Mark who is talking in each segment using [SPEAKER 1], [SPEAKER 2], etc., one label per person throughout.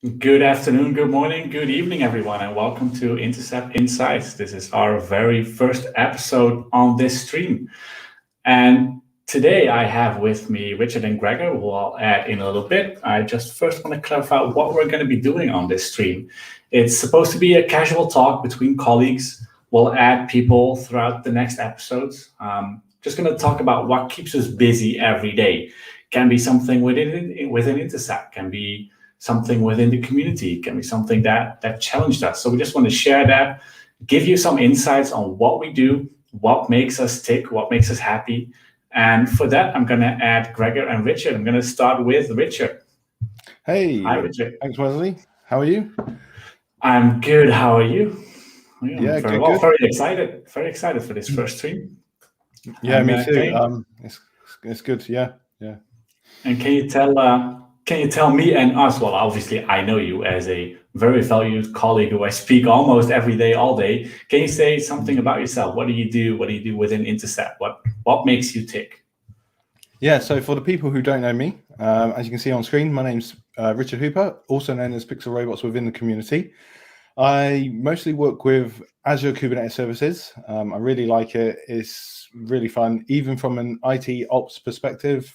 [SPEAKER 1] Good afternoon, good morning, good evening, everyone, and welcome to Intercept Insights. This is our very first episode on this stream. And today I have with me Richard and Gregor, who I'll add in a little bit. I just first want to clarify what we're going to be doing on this stream. It's supposed to be a casual talk between colleagues. We'll add people throughout the next episodes. Just going to talk about what keeps us busy every day. Can be something within Intercept, can be something within the community, can be something that challenged us. So we just want to share that, give you some insights on what we do, what makes us tick, what makes us happy. And for that, I'm going to add Gregor and Richard. I'm going to start with Richard.
[SPEAKER 2] Hey,
[SPEAKER 1] Hi, Richard.
[SPEAKER 2] Thanks, Wesley. How are you?
[SPEAKER 1] I'm good. How are you?
[SPEAKER 2] Yeah,
[SPEAKER 1] very
[SPEAKER 2] good,
[SPEAKER 1] well.
[SPEAKER 2] good.
[SPEAKER 1] Very excited for this first stream.
[SPEAKER 2] Yeah,
[SPEAKER 1] And,
[SPEAKER 2] me too. It's good. Yeah.
[SPEAKER 1] And can you tell me and us? Well, obviously, I know you as a very valued colleague who I speak almost every day, all day. Can you say something about yourself? What do you do? What do you do within Intercept? What makes you tick?
[SPEAKER 2] Yeah. So for the people who don't know me, as you can see on screen, my name's Richard Hooper, also known as Pixel Robots within the community. I mostly work with Azure Kubernetes services. I really like it. It's really fun, even from an IT ops perspective.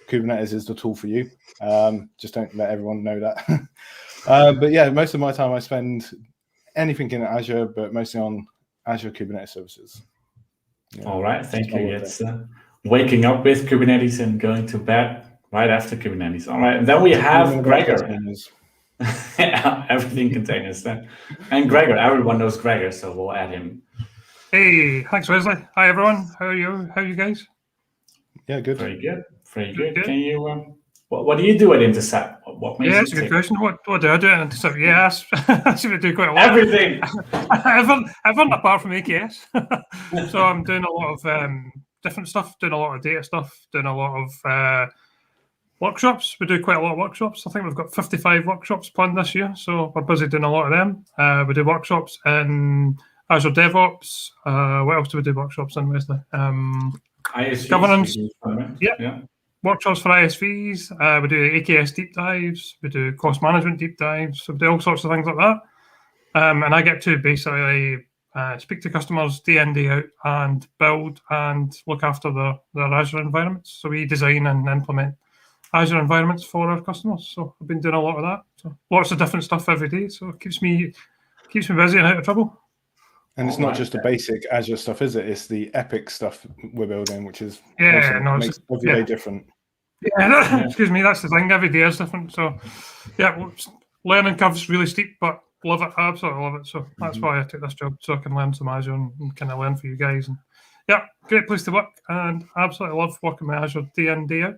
[SPEAKER 2] Kubernetes is the tool for you. Just don't let everyone know that. But yeah, most of my time I spend anything in Azure, but mostly on Azure Kubernetes services.
[SPEAKER 1] Yeah, all right, thank you. It's waking up with Kubernetes and going to bed right after Kubernetes. All right, and then we have Gregor. Everything containers then. And Gregor, everyone knows Gregor, so we'll add him.
[SPEAKER 3] Hey, thanks, Wesley. Hi, everyone. How are you? How are you guys?
[SPEAKER 2] Yeah, good.
[SPEAKER 1] Very good. Very good. Can you? What do you do at Intercept? What makes
[SPEAKER 3] that's a good question. What do I do at Intercept? Yes, I seem to do quite a lot.
[SPEAKER 1] Everything.
[SPEAKER 3] Everything apart from AKS. So I'm doing a lot of different stuff. Doing a lot of data stuff. Doing a lot of workshops. We do quite a lot of workshops. I think we've got 55 workshops planned this year, so we're busy doing a lot of them. We do workshops in Azure DevOps. What else do we do workshops in, Wesley?
[SPEAKER 1] ISVs,
[SPEAKER 3] governance. Yeah. Workshops for ISVs. We do AKS deep dives. We do cost management deep dives. So we do all sorts of things like that. And I get to basically speak to customers day in, day out, and build and look after their Azure environments. So we design and implement Azure environments for our customers. So I've been doing a lot of that. So lots of different stuff every day. So it keeps me busy and out of trouble.
[SPEAKER 2] And it's not just the basic Azure stuff, is it? It's the epic stuff we're building, which is makes every day different.
[SPEAKER 3] Yeah, excuse me, that's the thing. Every day is different. So, yeah, learning curve's really steep, but love it. I absolutely love it. So that's why I took this job, so I can learn some Azure and kind of learn for you guys. And yeah, great place to work, and absolutely love working with Azure day in, day out.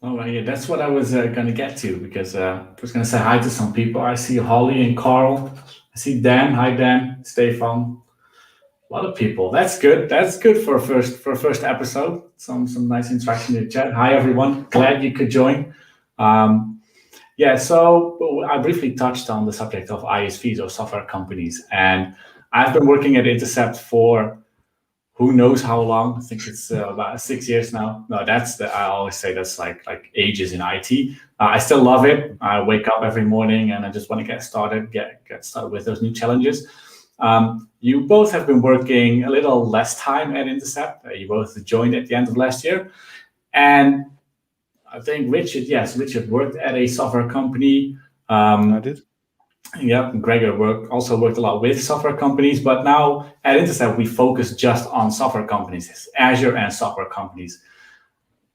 [SPEAKER 1] Oh, yeah, that's what I was going to get to, because I was going to say hi to some people. I see Holly and Carl. I see Dan. Hi, Dan. Stefan. A lot of people. That's good. That's good for a first episode. Some nice interaction in the chat. Hi, everyone. Glad you could join. So I briefly touched on the subject of ISVs, or software companies, and I've been working at Intercept for who knows how long. I think it's about 6 years now. No, I always say that's like ages in IT. I still love it. I wake up every morning and I just want to get started with those new challenges. You both have been working a little less time at Intercept. You both joined at the end of last year. And I think Richard worked at a software company.
[SPEAKER 2] I did.
[SPEAKER 1] Yeah, Gregor also worked a lot with software companies, but now at Intercept, we focus just on software companies, Azure and software companies.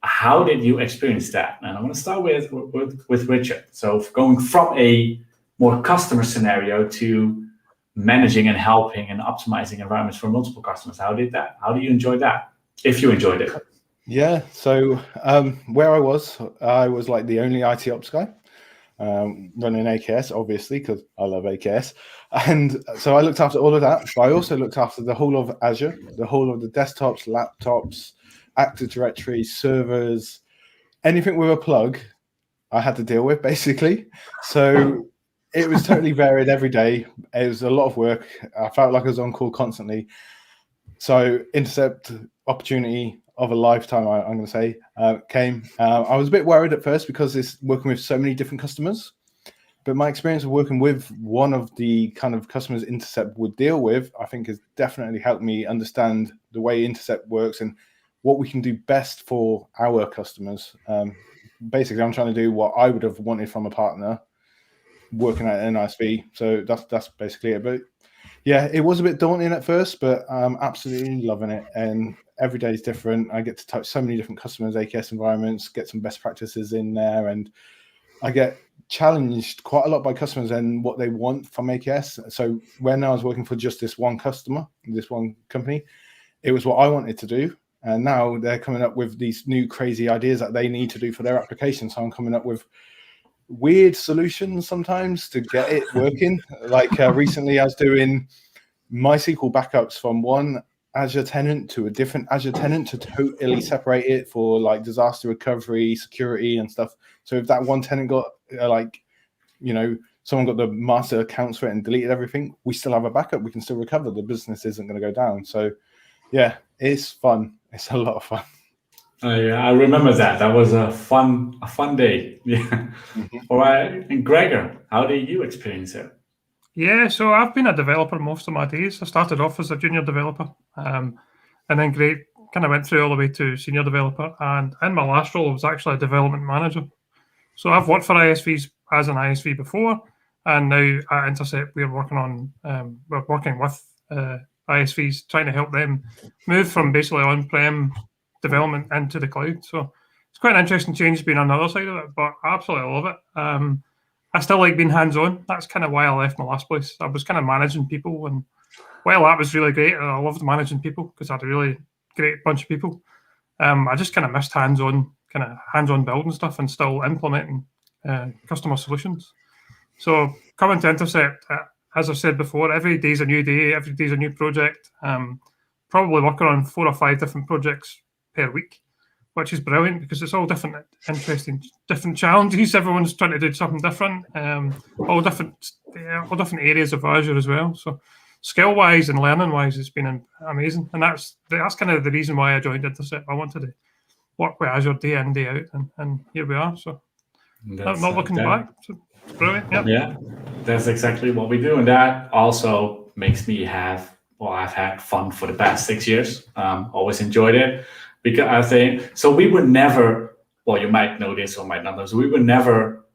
[SPEAKER 1] How did you experience that? And I want to start with Richard. So going from a more customer scenario to managing and helping and optimizing environments for multiple customers, how do you enjoy that, if you enjoyed it?
[SPEAKER 2] Yeah, so where I was like the only IT ops guy. Running AKS, obviously, because I love AKS. And so I looked after all of that, but I also looked after the whole of Azure, the whole of the desktops, laptops, Active Directory, servers, anything with a plug I had to deal with, basically. So it was totally varied every day. It was a lot of work. I felt like I was on call constantly. So Intercept opportunity of a lifetime, I'm going to say, came. I was a bit worried at first because it's working with so many different customers, But my experience of working with one of the kind of customers Intercept would deal with, I think has definitely helped me understand the way Intercept works and what we can do best for our customers. Basically, I'm trying to do what I would have wanted from a partner working at an ISV. So that's basically it. But yeah, it was a bit daunting at first, but I'm absolutely loving it. And every day is different. I get to touch so many different customers' AKS environments, get some best practices in there, and I get challenged quite a lot by customers and what they want from AKS. So when I was working for just this one customer, this one company, it was what I wanted to do. And now they're coming up with these new crazy ideas that they need to do for their application. So I'm coming up with weird solutions sometimes to get it working. Like recently I was doing MySQL backups from one Azure tenant to a different Azure tenant to totally separate it for like disaster recovery, security and stuff. So if that one tenant got someone got the master accounts for it and deleted everything, we still have a backup. We can still recover. The business isn't going to go down. So yeah, it's fun. It's a lot of fun.
[SPEAKER 1] Yeah, I remember that. That was a fun day. Yeah. Mm-hmm. All right. And Gregor, how did you experience it?
[SPEAKER 3] Yeah, so I've been a developer most of my days. I started off as a junior developer, and then kind of went through all the way to senior developer. And in my last role, I was actually a development manager. So I've worked for ISVs as an ISV before, and now at Intercept we're working with ISVs, trying to help them move from basically on-prem development into the cloud. So it's quite an interesting change being on the other side of it, but I absolutely love it. I still like being hands-on. That's kind of why I left my last place. I was kind of managing people, and while that was really great, and I loved managing people because I had a really great bunch of people, I just kind of missed hands-on building stuff and still implementing customer solutions. So coming to Intercept, as I've said before, every day's a new day, every day's a new project. Probably working on 4 or 5 different projects per week, which is brilliant because it's all different, interesting, different challenges. Everyone's trying to do something different, all different areas of Azure as well. So skill-wise and learning-wise, it's been amazing. And that's kind of the reason why I joined Intercept. I wanted to work with Azure day in, day out, and here we are. So not looking back. So it's brilliant. Yeah.
[SPEAKER 1] Yeah, that's exactly what we do. And that also makes me I've had fun for the past 6 years. Always enjoyed it. Because I think so. We were never. Well, you might know this or might not know. So we were never.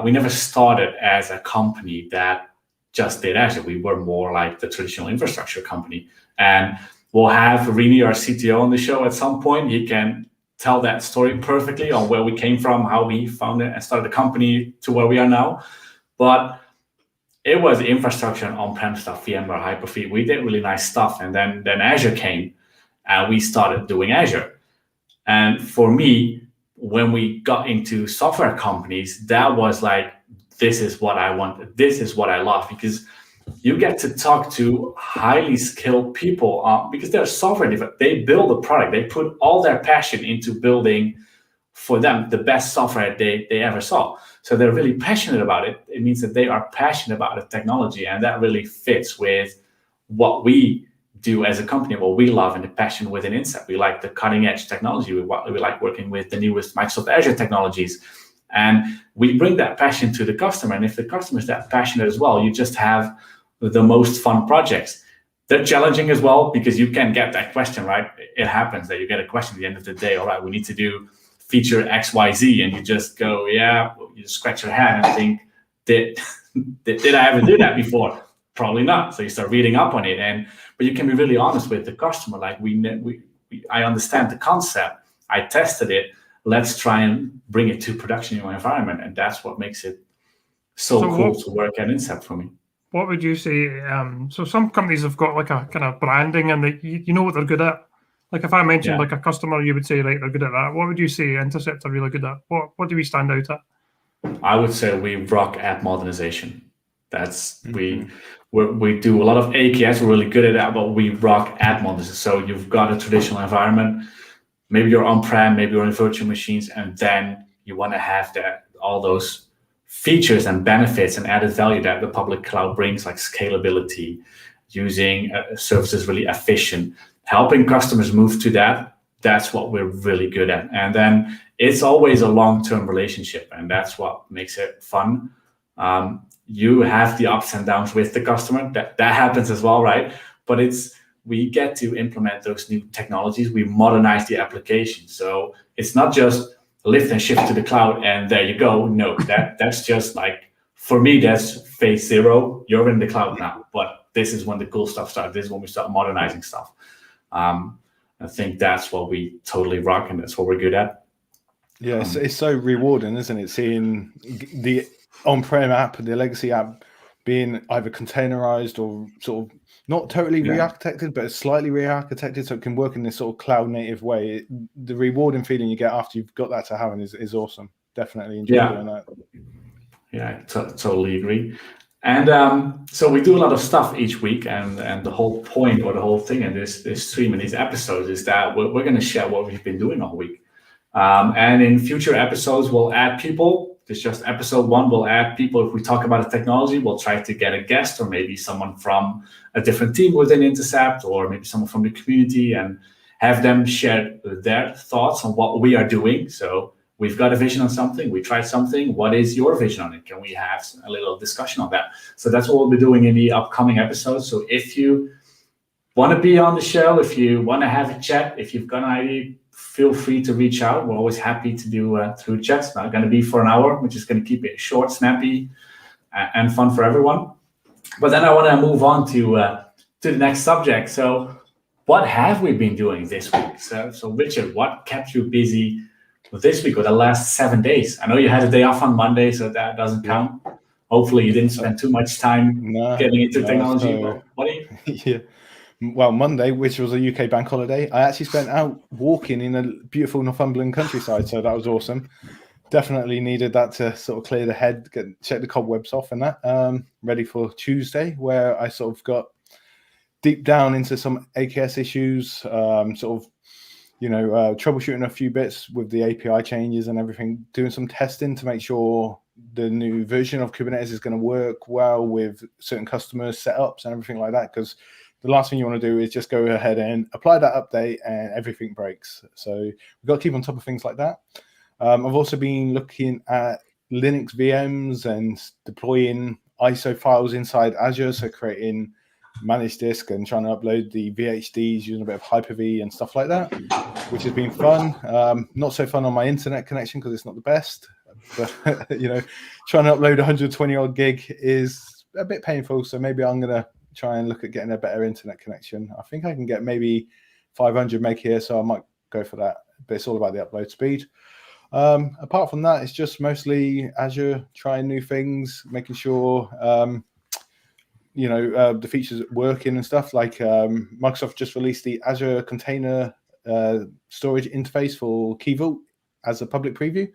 [SPEAKER 1] We never started as a company that just did Azure. We were more like the traditional infrastructure company. And we'll have Rini, our CTO, on the show at some point. He can tell that story perfectly on where we came from, how we founded and started the company to where we are now. But it was infrastructure and on-prem stuff, VMware, Hyper-V. We did really nice stuff, and then Azure came. And we started doing Azure. And for me, when we got into software companies, that was like, this is what I want. This is what I love, because you get to talk to highly skilled people because they're software developers. They build a product. They put all their passion into building for them the best software they ever saw. So they're really passionate about it. It means that they are passionate about the technology, and that really fits with what we do as a company, what we love, and the passion within Intercept. We like the cutting edge technology. We like working with the newest Microsoft Azure technologies, and we bring that passion to the customer. And if the customer is that passionate as well, you just have the most fun projects. They're challenging as well, because you can get that question, right? It happens that you get a question at the end of the day. All right, we need to do feature XYZ, and you just go, yeah. You just scratch your head and think, did I ever do that before? Probably not. So you start reading up on it, but you can be really honest with the customer. Like I understand the concept. I tested it. Let's try and bring it to production in your environment, and that's what makes it so cool to work at Intercept for me.
[SPEAKER 3] What would you say? So some companies have got like a kind of branding, and you know what they're good at. Like if I mentioned like a customer, you would say, right, they're good at that. What would you say Intercept are really good at? What do we stand out at?
[SPEAKER 1] I would say we rock app modernization. That's we do a lot of AKS. We're really good at that, but we rock app modernization. So you've got a traditional environment. Maybe you're on-prem, maybe you're in virtual machines, and then you want to have all those features and benefits and added value that the public cloud brings, like scalability, using services really efficient, helping customers move to that. That's what we're really good at. And then it's always a long-term relationship, and that's what makes it fun. You have the ups and downs with the customer. That happens as well, right? But we get to implement those new technologies. We modernize the application. So it's not just lift and shift to the cloud and there you go. No, that's just like, for me, that's phase 0. You're in the cloud now, but this is when the cool stuff starts. This is when we start modernizing stuff. I think that's what we totally rock, and that's what we're good at.
[SPEAKER 2] Yeah, it's so rewarding, isn't it? Seeing the on-prem app and the legacy app being either containerized or sort of not totally re-architected, but slightly re-architected, so it can work in this sort of cloud-native way. The rewarding feeling you get after you've got that to happen is awesome. Definitely enjoy doing that.
[SPEAKER 1] Yeah, totally agree. And so we do a lot of stuff each week, and the whole point or the whole thing in this stream and these episodes is that we're going to share what we've been doing all week. And in future episodes, we'll add people. It's just episode 1, we'll add people. If we talk about the technology, we'll try to get a guest or maybe someone from a different team within Intercept, or maybe someone from the community, and have them share their thoughts on what we are doing. So we've got a vision on something, we tried something. What is your vision on it? Can we have a little discussion on that? So that's what we'll be doing in the upcoming episodes. So if you want to be on the show, if you want to have a chat, if you've got an idea, feel free to reach out. We're always happy to do through chats. Not going to be for an hour. We're just going to keep it short, snappy, and fun for everyone. But then I want to move on to the next subject. So what have we been doing this week? So Richard, what kept you busy this week or the last 7 days? I know you had a day off on Monday, so that doesn't count. Hopefully you didn't spend too much time getting into technology.
[SPEAKER 2] So,
[SPEAKER 1] what do you?
[SPEAKER 2] Yeah. Well, Monday, which was a UK bank holiday, I actually spent out walking in a beautiful Northumberland countryside, so that was awesome. Definitely needed that to sort of clear the head, check the cobwebs off and that. Ready for Tuesday, where I sort of got deep down into some AKS issues, sort of, troubleshooting a few bits with the API changes and everything, doing some testing to make sure the new version of Kubernetes is going to work well with certain customers' setups and everything like that, because the last thing you want to do is just go ahead and apply that update and everything breaks. So we've got to keep on top of things like that. I've also been looking at Linux VMs and deploying ISO files inside Azure, so creating managed disk and trying to upload the VHDs using a bit of Hyper-V and stuff like that, which has been fun. Not so fun on my internet connection because it's not the best, but trying to upload 120 odd gig is a bit painful. So maybe I'm going to try and look at getting a better internet connection. I think I can get maybe 500 meg here, so I might go for that, but it's all about the upload speed. Apart from that, it's just mostly Azure, trying new things, making sure the features working and stuff. Like Microsoft just released the Azure Container Storage interface for Key Vault as a public preview.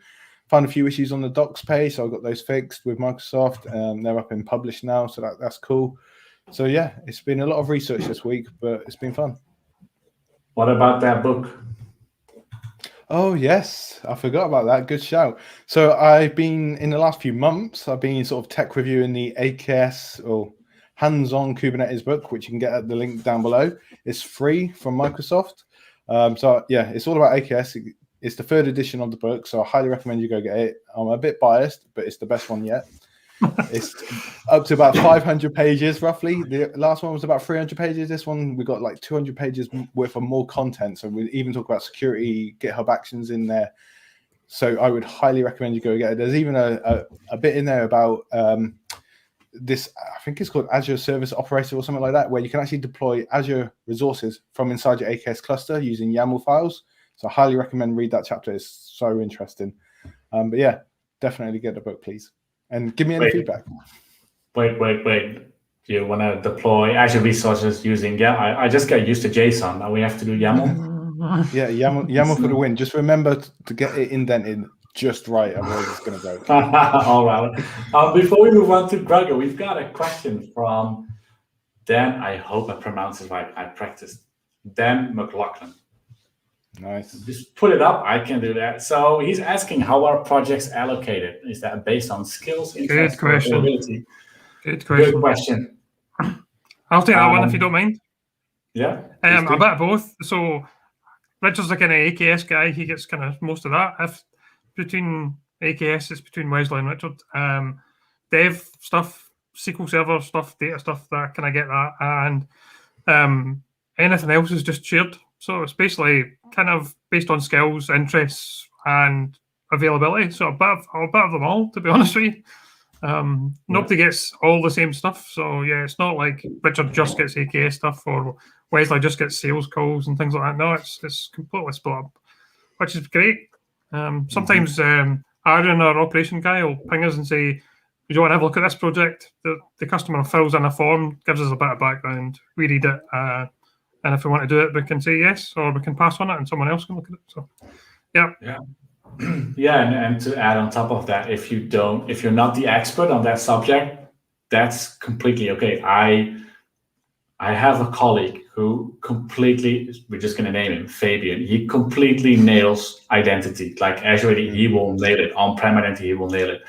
[SPEAKER 2] Found a few issues on the docs page, so I got those fixed with Microsoft. They're up in publish now, so that's cool. So yeah, it's been a lot of research this week, but it's been fun.
[SPEAKER 1] What about that book?
[SPEAKER 2] Oh yes, I forgot about that. Good shout. So I've been, in the last few months, I've been sort of tech reviewing the AKS or hands-on Kubernetes book, which you can get at the link down below. It's free from Microsoft. So yeah, it's all about AKS. It's the 3rd edition of the book, so I highly recommend you go get it. I'm a bit biased, but it's the best one yet. It's up to about 500 pages roughly. The last one was about 300 pages. This one we got like 200 pages worth of more content. So we even talk about security, GitHub Actions in there. So I would highly recommend you go get it. There's even a bit in there about this, I think it's called Azure Service Operator or something like that, where you can actually deploy Azure resources from inside your AKS cluster using YAML files. So I highly recommend read that chapter. It's so interesting. But yeah, definitely get the book, please. And give me any feedback.
[SPEAKER 1] Wait. You want to deploy Azure resources using YAML? I just got used to JSON. Now we have to do YAML?
[SPEAKER 2] Yeah, YAML for the win. Just remember to get it indented just right, otherwise it's going to break.
[SPEAKER 1] All right. Before we move on to Gregor, we've got a question from Dan. I hope I pronounced it right. I practiced. Dan McLaughlin.
[SPEAKER 2] Nice.
[SPEAKER 1] Just put it up. I can do that. So he's asking how are projects allocated? Is that based on skills, interest, or ability?
[SPEAKER 3] Good question. I'll take that one if you don't mind.
[SPEAKER 1] Yeah.
[SPEAKER 3] A bit of both. So Richard's a kind of AKS guy. He gets kind of most of that. If between AKS, it's between Wesley and Richard. dev stuff, SQL Server stuff, data stuff, that can I get that, and anything else is just shared. So it's basically kind of based on skills, interests, and availability. So a bit of them all, to be honest with you. Nobody gets all the same stuff. So yeah, it's not like Richard just gets AKS stuff or Wesley just gets sales calls and things like that. No, it's completely split up, which is great. Sometimes Aaron, our operation guy, will ping us and say, "Do you want to have a look at this project?" The customer fills in a form, gives us a bit of background, we read it, and if we want to do it, we can say yes, or we can pass on it, and someone else can look at it. So, yeah.
[SPEAKER 1] Yeah, and to add on top of that, if you're not the expert on that subject, that's completely okay. I have a colleague who completely, we're just going to name him Fabian. He completely nails identity, like Azure. He will nail it. On-prem identity, he will nail it.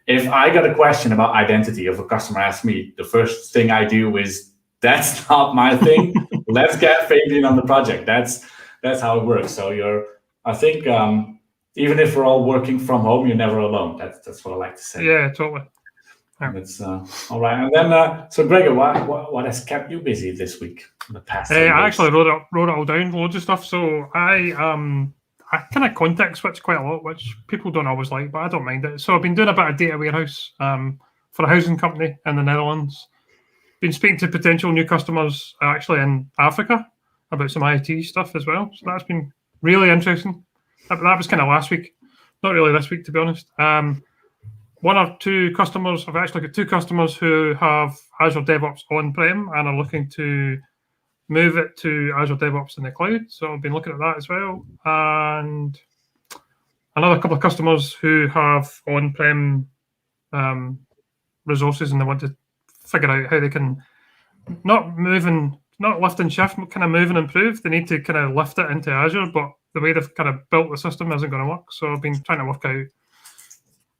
[SPEAKER 1] If I got a question about identity, if a customer asks me, the first thing I do is, that's not my thing. Let's get Fabian on the project. That's how it works. So I think even if we're all working from home, you're never alone. That's what I like to say.
[SPEAKER 3] Yeah, totally.
[SPEAKER 1] That's all right. And then, so Gregor, what has kept you busy this week? The past.
[SPEAKER 3] I actually wrote it all down, loads of stuff. So I kind of context switch quite a lot, which people don't always like, but I don't mind it. So I've been doing a bit of data warehouse for a housing company in the Netherlands. Been speaking to potential new customers actually in Africa about some IoT stuff as well. So that's been really interesting. That was kind of last week, not really this week, to be honest. One or two customers, I've actually got two customers who have Azure DevOps on-prem and are looking to move it to Azure DevOps in the cloud. So I've been looking at that as well. And another couple of customers who have on-prem resources and they want to figure out how they can not lift and shift, kind of move and improve. They need to kind of lift it into Azure, but the way they've kind of built the system isn't going to work. So I've been trying to work out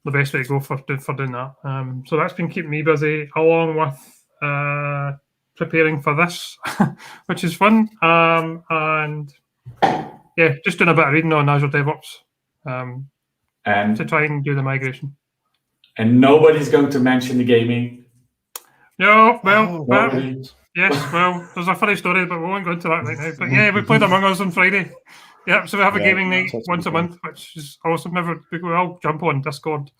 [SPEAKER 3] the best way to go for doing that. So that's been keeping me busy, along with preparing for this, which is fun. And yeah, just doing a bit of reading on Azure DevOps
[SPEAKER 1] and
[SPEAKER 3] to try and do the migration.
[SPEAKER 1] And nobody's going to mention the gaming.
[SPEAKER 3] No, yes, well, there's a funny story, but we won't go into that right now. But yeah, we played Among Us on Friday. Yeah, so we have a gaming night once a month, which is awesome. We all jump on Discord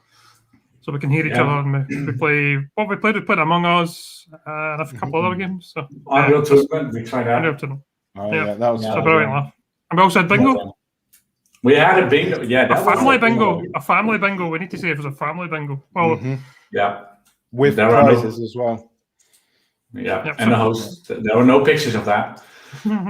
[SPEAKER 3] so we can hear each other. And we play what we played. We played Among Us and a couple other games. So
[SPEAKER 1] Unreal Tournament, we tried that.
[SPEAKER 2] That was
[SPEAKER 3] a brilliant laugh. And we also had bingo.
[SPEAKER 1] We had a bingo. Yeah,
[SPEAKER 3] a family bingo. A family bingo. We need to say it was a family bingo. Well,
[SPEAKER 1] yeah,
[SPEAKER 2] with prizes as well.
[SPEAKER 1] Yeah, and the host. There were no pictures of that.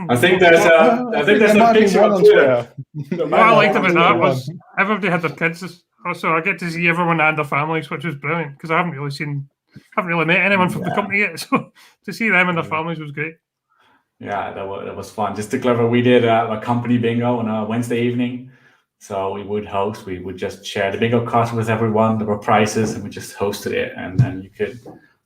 [SPEAKER 1] I think there's a picture on Twitter.
[SPEAKER 3] What I liked about that was everybody had their kids. Also, I get to see everyone and their families, which was brilliant because I haven't really met anyone from the company yet. So to see them and their families was great.
[SPEAKER 1] Yeah, that was fun. Just to clarify, we did a company bingo on a Wednesday evening. So we would just share the bingo cards with everyone. There were prizes, and we just hosted it, and then you could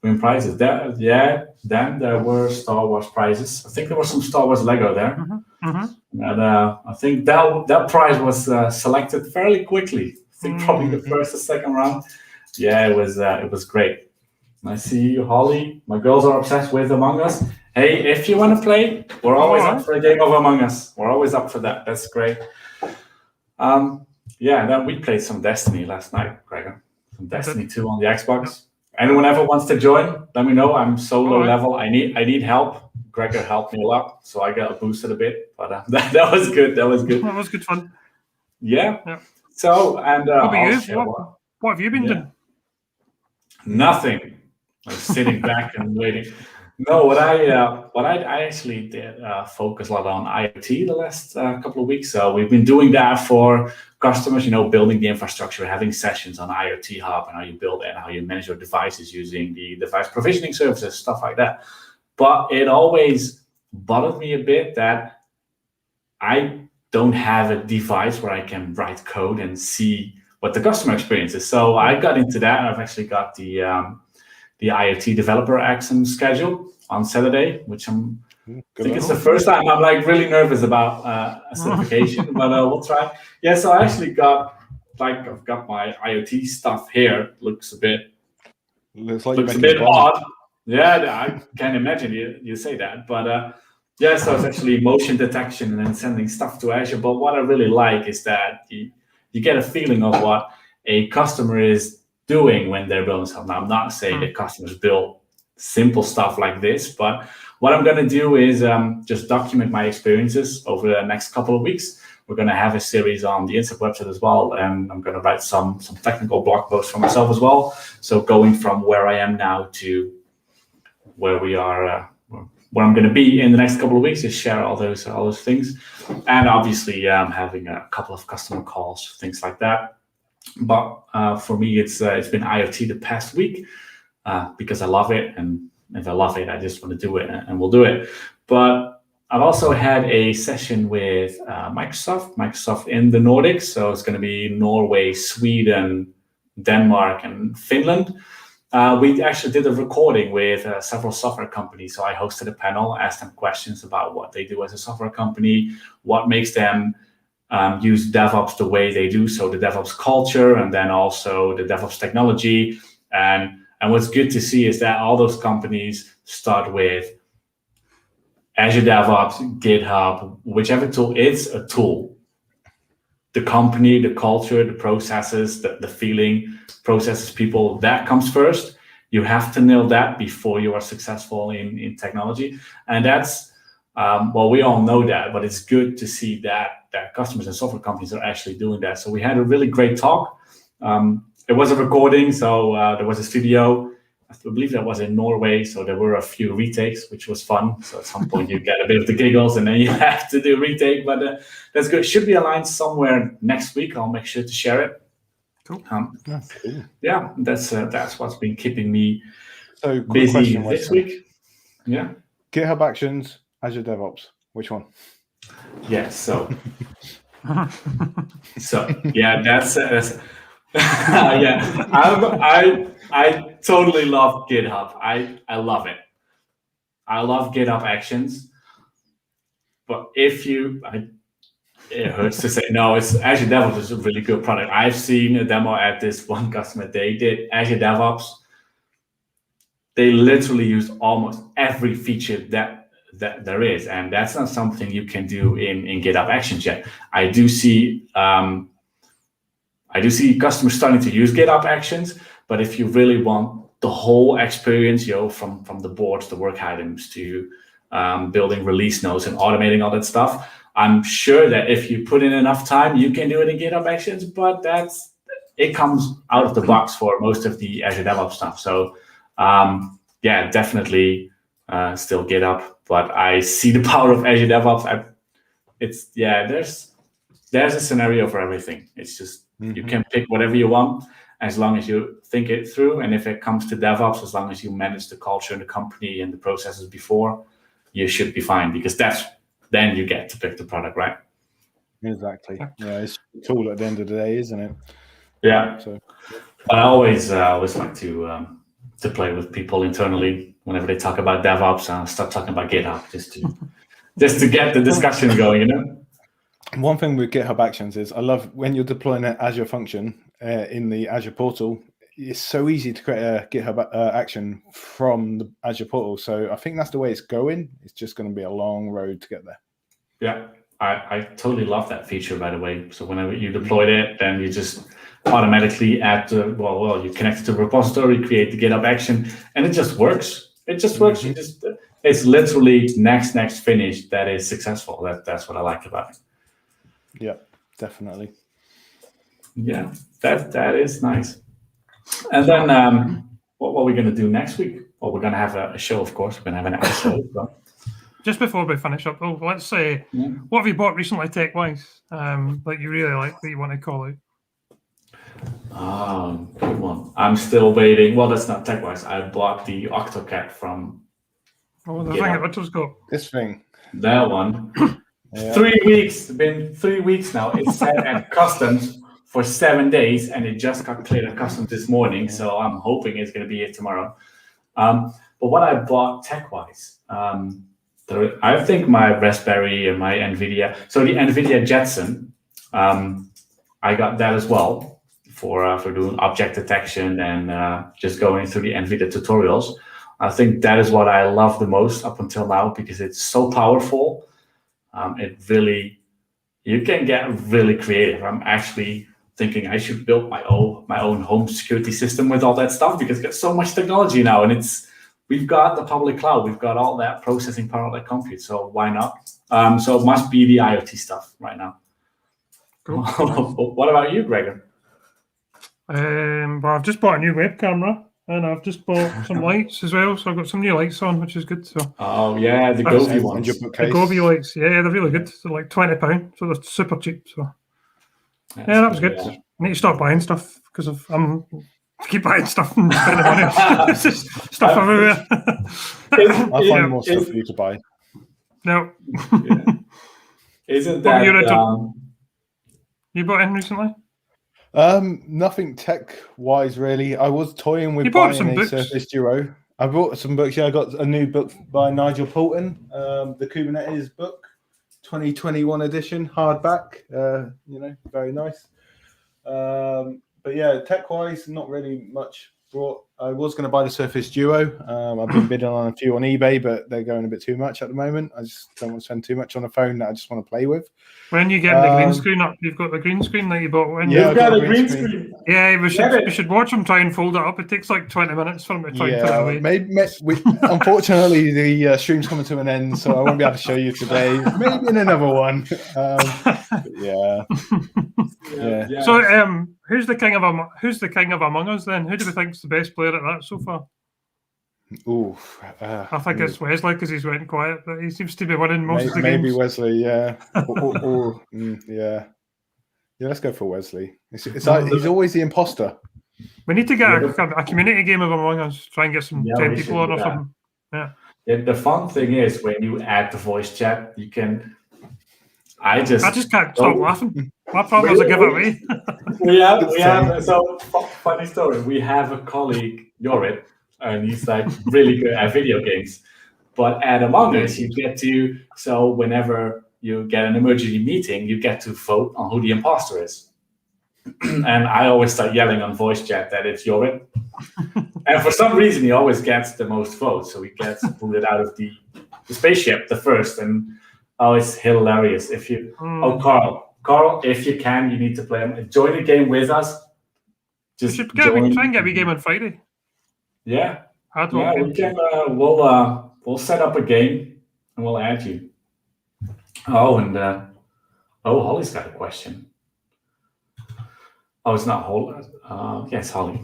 [SPEAKER 1] win prizes. Then there were Star Wars prizes. I think there was some Star Wars Lego there. And I think that prize was selected fairly quickly. I think probably the first or second round. Yeah, it was great. I see you, Holly. My girls are obsessed with Among Us. Hey, if you want to play, we're always up for a game of Among Us. We're always up for that. That's great. Then we played some Destiny last night, Gregor. Some Destiny 2 on the Xbox. Anyone ever wants to join, let me know. I'm so low level. I need help. Gregor helped me a lot, so I got boosted a bit. But that was good. That was good
[SPEAKER 3] fun.
[SPEAKER 1] Yeah. So, and
[SPEAKER 3] what about you? What have you been doing?
[SPEAKER 1] Nothing. I'm sitting back and waiting. No, what I actually did focus a lot on IoT the last couple of weeks. So we've been doing that for customers, building the infrastructure, having sessions on IoT Hub and how you build it and how you manage your devices using the device provisioning services, stuff like that. But it always bothered me a bit that I don't have a device where I can write code and see what the customer experience is. So I got into that. I've actually got the IoT Developer Exam schedule on Saturday, which I think it's the first time I'm like really nervous about a certification, but we'll try. Yeah, so I actually I've got my IoT stuff here. It looks a bit
[SPEAKER 2] Looks like
[SPEAKER 1] looks a
[SPEAKER 2] you're
[SPEAKER 1] bit
[SPEAKER 2] making a bomb.
[SPEAKER 1] odd. Yeah, I can imagine you say that, but yeah, so it's actually motion detection and sending stuff to Azure. But what I really like is that you get a feeling of what a customer is doing when they're building stuff. Now, I'm not saying that customers build simple stuff like this, but what I'm going to do is just document my experiences over the next couple of weeks. We're going to have a series on the Intercept website as well, and I'm going to write some technical blog posts for myself as well. So going from where I am now to where we are, where I'm going to be in the next couple of weeks, is share all those things, and obviously having a couple of customer calls, things like that. But for me, it's been IoT the past week because I love it, and if I love it, I just want to do it, and we'll do it. But I've also had a session with Microsoft in the Nordics. So it's going to be Norway, Sweden, Denmark, and Finland. We actually did a recording with several software companies. So I hosted a panel, asked them questions about what they do as a software company, what makes them use DevOps the way they do. So the DevOps culture, and then also the DevOps technology. And what's good to see is that all those companies start with Azure DevOps, GitHub, whichever tool. It's a tool. The company, the culture, the processes, the feeling, processes, people, that comes first. You have to nail that before you are successful in technology. And that's, well, we all know that, but it's good to see that customers and software companies are actually doing that. So we had a really great talk. It was a recording, so there was a studio. I believe that was in Norway, so there were a few retakes, which was fun. So at some point you get a bit of the giggles, and then you have to do a retake. But that's good. It should be aligned somewhere next week. I'll make sure to share it.
[SPEAKER 3] Cool.
[SPEAKER 2] Cool.
[SPEAKER 1] Yeah, that's what's been keeping me
[SPEAKER 2] So, quick
[SPEAKER 1] busy
[SPEAKER 2] question,
[SPEAKER 1] this
[SPEAKER 2] Wesley.
[SPEAKER 1] week. Yeah.
[SPEAKER 2] GitHub Actions, Azure DevOps. Which one?
[SPEAKER 1] Yeah. So yeah, that's yeah. I totally love GitHub. I love it. I love GitHub Actions. But it hurts to say no. It's Azure DevOps is a really good product. I've seen a demo at this one customer. They did Azure DevOps. They literally used almost every feature that there is, and that's not something you can do in GitHub Actions yet. I do see customers starting to use GitHub Actions, but if you really want the whole experience, from the boards, the work items, to building release notes and automating all that stuff, I'm sure that if you put in enough time, you can do it in GitHub Actions. But it comes out of the box for most of the Azure DevOps stuff. So yeah, definitely still GitHub. But I see the power of Azure DevOps. There's a scenario for everything. It's just you can pick whatever you want as long as you think it through. And if it comes to DevOps, as long as you manage the culture in the company and the processes before, you should be fine, because then you get to pick the product, right?
[SPEAKER 2] Exactly. Yeah, it's a tool at the end of the day, isn't it?
[SPEAKER 1] Yeah.
[SPEAKER 2] So,
[SPEAKER 1] but I always like to play with people internally whenever they talk about DevOps. And start talking about GitHub just to get the discussion going.
[SPEAKER 2] One thing with GitHub Actions is I love when you're deploying an Azure function in the Azure portal. It's so easy to create a GitHub action from the Azure portal. So I think that's the way it's going. It's just going to be a long road to get there.
[SPEAKER 1] Yeah, I totally love that feature, by the way. So whenever you deployed it, then you just automatically add you connect it to the repository, create the GitHub action, and it just works. It just works. It's literally next finish that is successful. That's what I like about it.
[SPEAKER 2] Yeah, definitely.
[SPEAKER 1] Yeah, that is nice. And then what are we going to do next week? Well, we're going to have a show, of course. We're going to have an episode.
[SPEAKER 3] Just before we finish up, let's say, what have you bought recently tech-wise that you really like, that you want to call out?
[SPEAKER 1] Good one. I'm still waiting. Well, that's not tech-wise. I bought the OctoCAD from...
[SPEAKER 3] Oh, the thing that Richard's got.
[SPEAKER 2] This thing.
[SPEAKER 1] That one.
[SPEAKER 2] Yeah.
[SPEAKER 1] 3 weeks. It's been 3 weeks now. It's sat at customs for 7 days, and it just got cleared at customs this morning. So I'm hoping it's going to be here tomorrow. But what I bought tech-wise, I think my Raspberry and my NVIDIA. So the NVIDIA Jetson, I got that as well for doing object detection and just going through the NVIDIA tutorials. I think that is what I love the most up until now, because it's so powerful. You can get really creative. I'm actually thinking I should build my own home security system with all that stuff, because there's so much technology now, and we've got the public cloud, we've got all that processing power, all that compute. So why not? So it must be the IoT stuff right now.
[SPEAKER 3] Cool.
[SPEAKER 1] What about you, Gregor?
[SPEAKER 3] Well, I've just bought a new web camera, and I've just bought some lights as well. So I've got some new lights on, which is good. So.
[SPEAKER 1] Oh yeah, the Govee ones.
[SPEAKER 3] The Govee lights, yeah, they're really good. They're like £20, so they're super cheap. So that was good. Yeah. I need to start buying stuff because I keep buying stuff and spending money. It's just stuff everywhere.
[SPEAKER 2] I'll find more stuff for you to buy.
[SPEAKER 3] No.
[SPEAKER 1] Isn't that
[SPEAKER 3] you bought in recently?
[SPEAKER 2] Nothing tech-wise, really. I was toying with
[SPEAKER 3] buying
[SPEAKER 2] a Surface Duo. I bought some books. Yeah, I got a new book by Nigel Poulton, the Kubernetes book, 2021 edition, hardback. Very nice. But yeah, tech-wise, not really much brought. I was going to buy the Surface Duo. I've been bidding on a few on eBay, but they're going a bit too much at the moment. I just don't want to spend too much on a phone that I just want to play with.
[SPEAKER 3] When you get the green screen up, you've got the green screen that you bought.
[SPEAKER 1] You've got a green screen.
[SPEAKER 3] Yeah, we should watch him try and fold it up. It takes like 20 minutes for him to try and put it away.
[SPEAKER 2] Unfortunately, the stream's coming to an end, so I won't be able to show you today. Maybe in another one. Yeah.
[SPEAKER 3] So, who's the king of Among Us then? Who do we think's the best player at that so far? I think it's Wesley, because he's went quiet, but he seems to be winning most of the games.
[SPEAKER 2] Maybe Wesley, yeah. Yeah. Yeah, let's go for Wesley. He's always the imposter.
[SPEAKER 3] We need to get a community game of Among Us. Try and get some 10 people on or something. Yeah.
[SPEAKER 1] The fun thing is when you add the voice chat, you can. I just
[SPEAKER 3] can't stop laughing. My problem is I give it away.
[SPEAKER 1] we have. So funny story. We have a colleague, Jorrit, and he's like really good at video games. But at Among Us, you get to. So whenever you get an emergency meeting, you get to vote on who the imposter is. And I always start yelling on voice chat that it's Jorrit. And for some reason, he always gets the most votes. So he gets booted out of the spaceship, the first. And it's hilarious. If you, Carl, if you can, you need to play. Join the game with us.
[SPEAKER 3] Just try and get a game on Friday.
[SPEAKER 1] Yeah.
[SPEAKER 3] We
[SPEAKER 1] can. We'll set up a game and we'll add you. Holly's got a question. Oh, it's not Holly. Yes, Holly.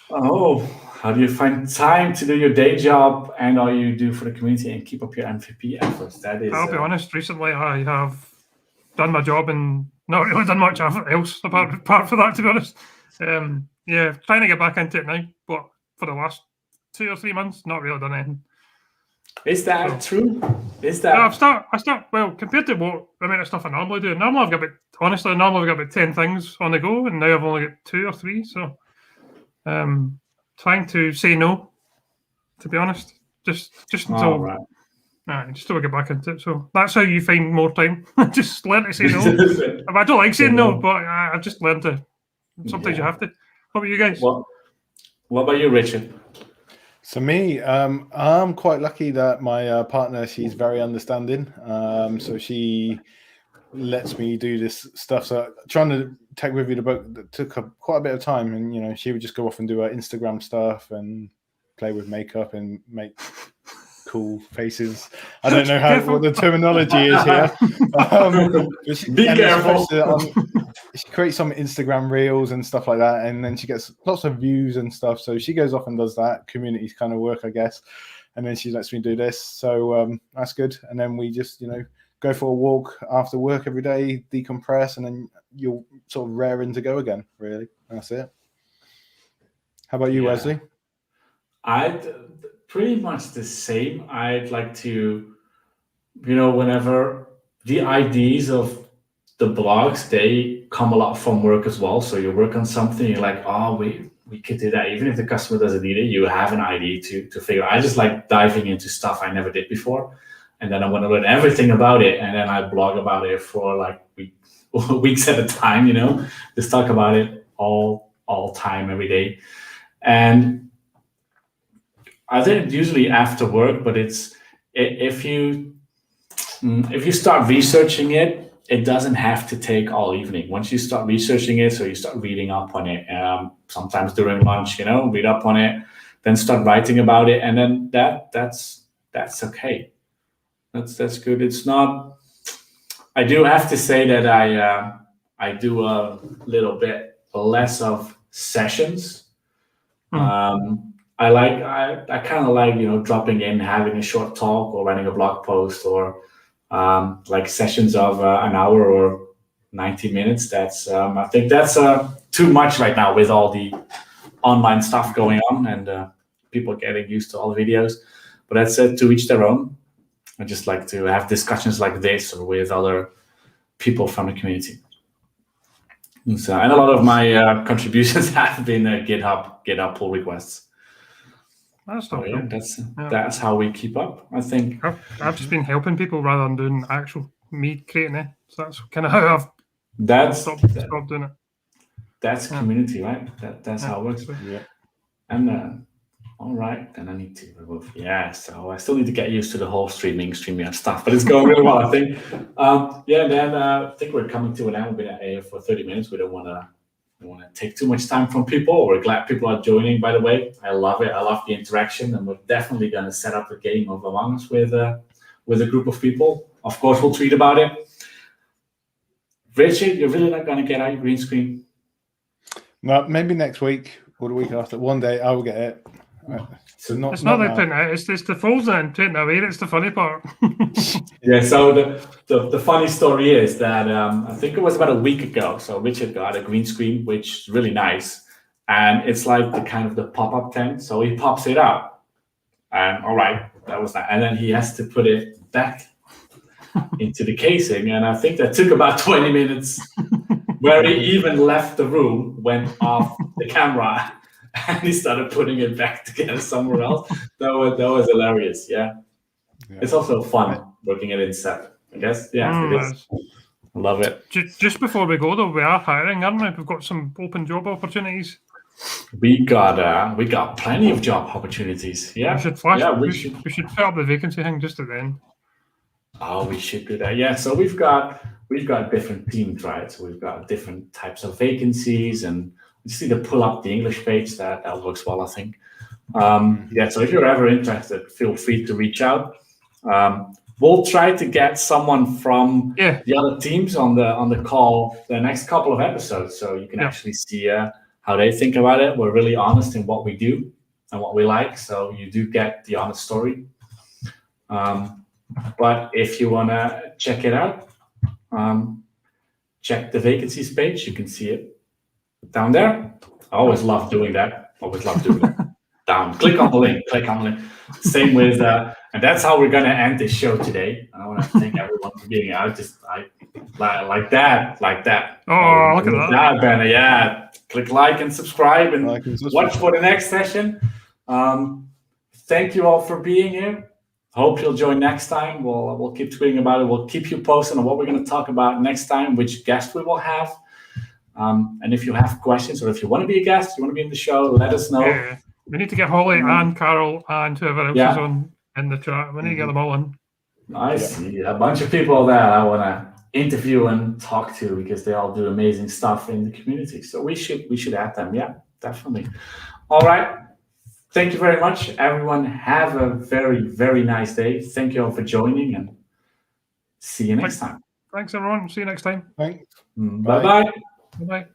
[SPEAKER 1] How do you find time to do your day job and all you do for the community and keep up your MVP efforts?
[SPEAKER 3] I'll be honest, recently I have done my job and not really done much else apart from that, to be honest. Trying to get back into it now, but for the last 2 or 3 months, not really done anything.
[SPEAKER 1] Is that true? Is that?
[SPEAKER 3] I start well compared to what amount of stuff I normally do. Normally I've got about 10 things on the go, and now I've only got 2 or 3. So, trying to say no, to be honest, just until just till we get back into it. So that's how you find more time. Just learn to say no. I don't like saying no, but I've just learned to. Sometimes you have to. What about you guys?
[SPEAKER 1] What about you, Richard?
[SPEAKER 2] So me, I'm quite lucky that my partner, she's very understanding. So she lets me do this stuff. So trying to tech review the book that took quite a bit of time, and she would just go off and do her Instagram stuff and play with makeup and make cool faces. I don't know what the terminology is here.
[SPEAKER 1] Be careful.
[SPEAKER 2] She creates some Instagram reels and stuff like that, and then she gets lots of views and stuff. So she goes off and does that community kind of work, I guess. And then she lets me do this. So that's good. And then we just, go for a walk after work every day, decompress, and then you're sort of raring to go again, really. That's it. How about you, Wesley?
[SPEAKER 1] I'd pretty much the same. I'd like to, whenever the ideas of the blogs, they come a lot from work as well. So you work on something, you're like, we could do that. Even if the customer doesn't need it, you have an idea to figure out. I just like diving into stuff I never did before. And then I want to learn everything about it. And then I blog about it for like weeks at a time, just talk about it. all time, every day. And I think usually after work, but if you start researching it, it doesn't have to take all evening. Once you start researching it, so you start reading up on it, sometimes during lunch, read up on it, then start writing about it, and then that's okay. That's good. It's not. I do have to say that I do a little bit less of sessions. I kind of like dropping in, having a short talk, or writing a blog post, or like sessions of an hour or 90 minutes. That's I think that's too much right now with all the online stuff going on and people getting used to all the videos. But that's to each their own. I just like to have discussions like this or with other people from the community. And a lot of my contributions have been GitHub pull requests.
[SPEAKER 3] That's not
[SPEAKER 1] cool. That's how we keep up, I think.
[SPEAKER 3] I've just been helping people rather than doing actual me creating it. So that's kind of how I've stopped doing it.
[SPEAKER 1] That's community, right? That's how it works.
[SPEAKER 2] Yeah.
[SPEAKER 1] And all right, then I need to remove. Yeah, so I still need to get used to the whole streaming stuff, but it's going really well, I think. Then I think we're coming to an end. We've been here for 30 minutes. We don't want to take too much time from people. We're glad people are joining, by the way. I love it. I love the interaction, and we're definitely going to set up a game of Among Us with a group of people. Of course, we'll tweet about it. Richard, you're really not going to get out your green screen?
[SPEAKER 2] No, maybe next week or the week after. One day I will get it. So
[SPEAKER 3] it's not the putting it. It's the folds and taking it away. That's the funny part.
[SPEAKER 1] Yeah. So the funny story is that I think it was about a week ago. So Richard got a green screen, which is really nice, and it's like the kind of the pop-up tent. So he pops it up, and all right, that was that. And then he has to put it back into the casing, and I think that took about 20 minutes. Where he even left the room, went off the camera, and he started putting it back together somewhere else. That was hilarious. Yeah. It's also fun working at Intercept, I guess. Yeah, it is. I love it.
[SPEAKER 3] Just before we go, though, we are hiring, aren't we? We've got some open job opportunities.
[SPEAKER 1] We got plenty of job opportunities. Yeah.
[SPEAKER 3] We should put up the vacancy thing just at the end.
[SPEAKER 1] Oh, we should do that. Yeah. So we've got different teams, right? So we've got different types of vacancies, and you just need to pull up the English page. That works well, I think. So if you're ever interested, feel free to reach out. We'll try to get someone from the other teams on the call the next couple of episodes, so you can actually see how they think about it. We're really honest in what we do and what we like, so you do get the honest story. But if you want to check it out, check the vacancies page. You can see it down there. I always love doing that. Down. Click on the link. Same with, and that's how we're going to end this show today. I want to thank everyone for being here. I like that.
[SPEAKER 3] Oh, look at that.
[SPEAKER 1] Banner. Yeah. Click like and subscribe and watch for the next session. Thank you all for being here. Hope you'll join next time. We'll keep tweeting about it. We'll keep you posted on what we're going to talk about next time, which guest we will have. And if you have questions, or if you want to be a guest, you want to be in the show, let us know.
[SPEAKER 3] Yeah. We need to get Holly and Carol and whoever else is on in the chat. We need to get them all in.
[SPEAKER 1] I see a bunch of people that I want to interview and talk to, because they all do amazing stuff in the community. So we should add them. Yeah, definitely. All right. Thank you very much, everyone. Have a very, very nice day. Thank you all for joining, and see you next time.
[SPEAKER 3] Thanks, everyone. See you next time.
[SPEAKER 2] Thanks.
[SPEAKER 1] Bye-bye.
[SPEAKER 3] Bye-bye.